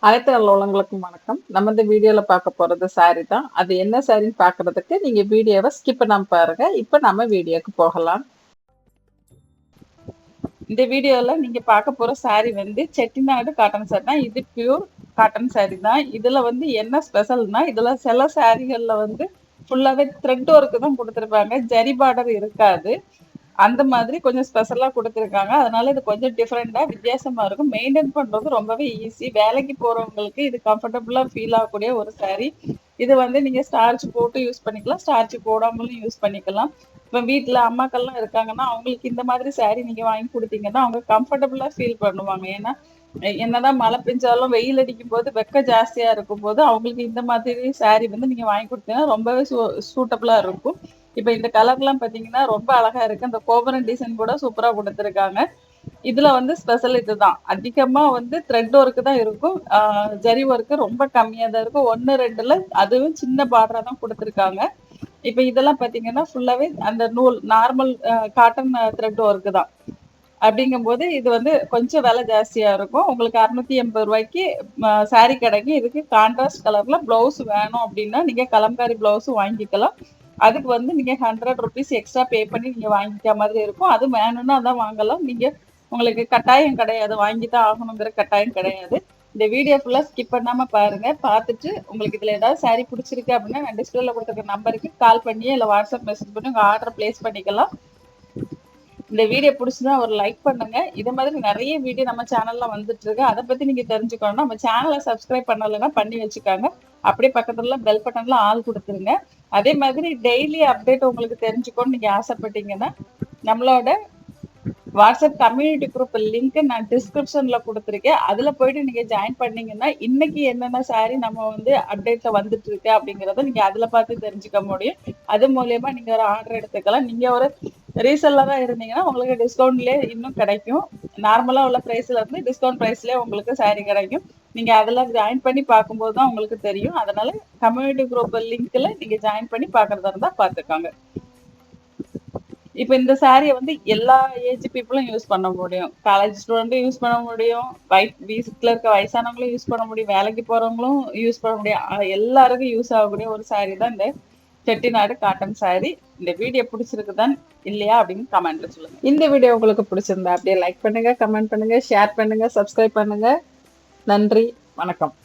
அனைத்து நல்லுள்ளங்களுக்கும் வணக்கம். நம்ம இந்த வீடியோல பார்க்க போறது சாரி தான். அது என்ன சாரின்னு பார்க்கறதுக்கு நீங்க வீடியோவை ஸ்கிப் பண்ணாம பாருங்க. இப்ப நம்ம வீடியோக்கு போகலாம். இந்த வீடியோல நீங்க பார்க்க போற சாரி வந்து செட்டிநாடு காட்டன் சாரி தான். இது பியூர் காட்டன் சாரி தான். இதுல வந்து என்ன ஸ்பெஷல்னா, இதுல சில சாரிகள்ல வந்து ஃபுல்லாவே த்ரெட் ஒர்க் தான் கொடுத்துருப்பாங்க. ஜரி பார்டர் இருக்காது. அந்த மாதிரி கொஞ்சம் ஸ்பெஷலா குடுத்துருக்காங்க. அதனால இது கொஞ்சம் டிஃபரெண்ட்டா வித்தியாசமா இருக்கும். மெயின்டெயின் பண்றது ரொம்பவே ஈஸி. வேலைக்கு போறவங்களுக்கு இது கம்ஃபர்டபுளா ஃபீல் ஆகக்கூடிய ஒரு சாரி. இது வந்து நீங்க ஸ்டார்ச் போட்டு யூஸ் பண்ணிக்கலாம். ஸ்டார்ச் போடாமலும் யூஸ் பண்ணிக்கலாம். இப்ப வீட்ல அம்மாக்கள்லாம் இருக்காங்கன்னா, அவங்களுக்கு இந்த மாதிரி சாரி நீங்க வாங்கி குடுத்தீங்கன்னா, அவங்க கம்ஃபர்டபுளா ஃபீல் பண்ணுவாங்க. ஏன்னா, என்னதான் மழை பெஞ்சாலும், வெயில் அடிக்கும்போது வெக்கம் ஜாஸ்தியா இருக்கும்போது, அவங்களுக்கு இந்த மாதிரி சாரி வந்து நீங்க வாங்கி குடுத்தீங்கன்னா ரொம்பவே சூட்டபுளா இருக்கும். இப்ப இந்த கலர்லாம் பாத்தீங்கன்னா ரொம்ப அழகா இருக்கு. அந்த கோபுரம் டிசைன் கூட சூப்பரா குடுத்துருக்காங்க. இதுல வந்து ஸ்பெஷல் இதுதான். அதிகமா வந்து த்ரெட் ஒர்க் தான் இருக்கும். ஜரி ஒர்க் ரொம்ப கம்மியா தான் இருக்கும். 1, 2ல அதுவும் சின்ன பார்டரா தான் குடுத்துருக்காங்க. இப்ப இதெல்லாம் பாத்தீங்கன்னா ஃபுல்லாவே அந்த நூல் நார்மல் காட்டன் த்ரெட் ஒர்க் தான். அப்படிங்கும்போது இது வந்து கொஞ்சம் விலை ஜாஸ்தியா இருக்கும். உங்களுக்கு ரூ. 680 சாரி கிடைக்கும். இதுக்கு கான்ட்ராஸ்ட் கலர்ல பிளவுஸ் வேணும் அப்படின்னா நீங்க கலம்காரி பிளவுஸும் வாங்கிக்கலாம். அதுக்கு வந்து நீங்க ₹100 எக்ஸ்ட்ரா பே பண்ணி நீங்க வாங்கிக்கிற மாதிரி இருக்கும். அது வேணும்னா அதான் வாங்கலாம். நீங்க உங்களுக்கு கட்டாயம் கிடையாது. வாங்கி தான் ஆகணுங்கிற கட்டாயம் கிடையாது. இந்த வீடியோ ஃபுல்லா ஸ்கிப் பண்ணாம பாருங்க. பார்த்துட்டு உங்களுக்கு இதுல ஏதாவது சாரி பிடிச்சிருக்கு அப்படின்னா நான் டிஸ்பிளேல கொடுத்துருக்க நம்பருக்கு கால் பண்ணி இல்ல வாட்ஸ்அப் மெசேஜ் பண்ணி உங்க ஆர்டர் பிளேஸ் பண்ணிக்கலாம். இந்த வீடியோ பிடிச்சதா ஒரு லைக் பண்ணுங்க. இத மாதிரி நிறைய வீடியோ நம்ம சேனல்ல வந்துட்டு இருக்கு. அதை பத்தி நீங்க தெரிஞ்சுக்கணும்னா நம்ம சேனலை சப்ஸ்கிரைப் பண்ணலைன்னா பண்ணி வச்சுக்காங்க. அப்படியே பக்கத்துல பெல் பட்டன்ல ஆல் கொடுத்துருங்க. அதே மாதிரி டெய்லி அப்டேட் உங்களுக்கு தெரிஞ்சுக்கணும்னு நீங்க ஆசைப்பட்டீங்கன்னா நம்மளோட வாட்ஸ்அப் கம்யூனிட்டி குரூப் லிங்க் நான் டிஸ்கிரிப்ஷன்ல கொடுத்துருக்கேன். அதுல போயிட்டு நீங்க ஜாயின் பண்ணீங்கன்னா இன்னைக்கு என்னென்ன சாரி நம்ம வந்து அப்டேட்ல வந்துட்டு இருக்கு அப்படிங்கறத நீங்க அதுல பார்த்து தெரிஞ்சுக்க முடியும். அது மூலியமா நீங்க ஒரு ஆர்டர் எடுத்துக்கலாம். நீங்க ஒரு ரீசெல்லரா இருந்தீங்கன்னா உங்களுக்கு டிஸ்கவுண்ட்லயே இன்னும் கிடைக்கும். நார்மலா உள்ள பிரைஸ்ல இருந்து டிஸ்கவுண்ட் பிரைஸ்லயே உங்களுக்கு சாரி கிடைக்கும். நீங்க அதுல ஜாயின் பண்ணி பார்க்கும்போது தான் உங்களுக்கு தெரியும். அதனால கம்யூனிட்டி குரூப் லிங்க்ல நீங்க ஜாயின் பண்ணி பார்க்கறதா இருந்தா பார்த்துக்கோங்க. இப்ப இந்த சாரிய வந்து எல்லா ஏஜ் பீப்புளும் யூஸ் பண்ண முடியும். காலேஜ் ஸ்டூடெண்ட்டும் யூஸ் பண்ண முடியும். வீட்ல இருக்க வயசானவங்களும் யூஸ் பண்ண முடியும். வேலைக்கு போறவங்களும் யூஸ் பண்ண முடியும். எல்லாருக்கும் யூஸ் ஆகக்கூடிய ஒரு சாரி தான் இந்த செட்டிநாடு காட்டன் சாரி. இந்த வீடியோ பிடிச்சிருக்குதான் இல்லையா அப்படின்னு கமெண்ட்ல சொல்லுங்க. இந்த வீடியோ உங்களுக்கு பிடிச்சிருந்தா அப்படியே லைக் பண்ணுங்க, கமெண்ட் பண்ணுங்க, ஷேர் பண்ணுங்க, சப்ஸ்கிரைப் பண்ணுங்க. நன்றி, வணக்கம்.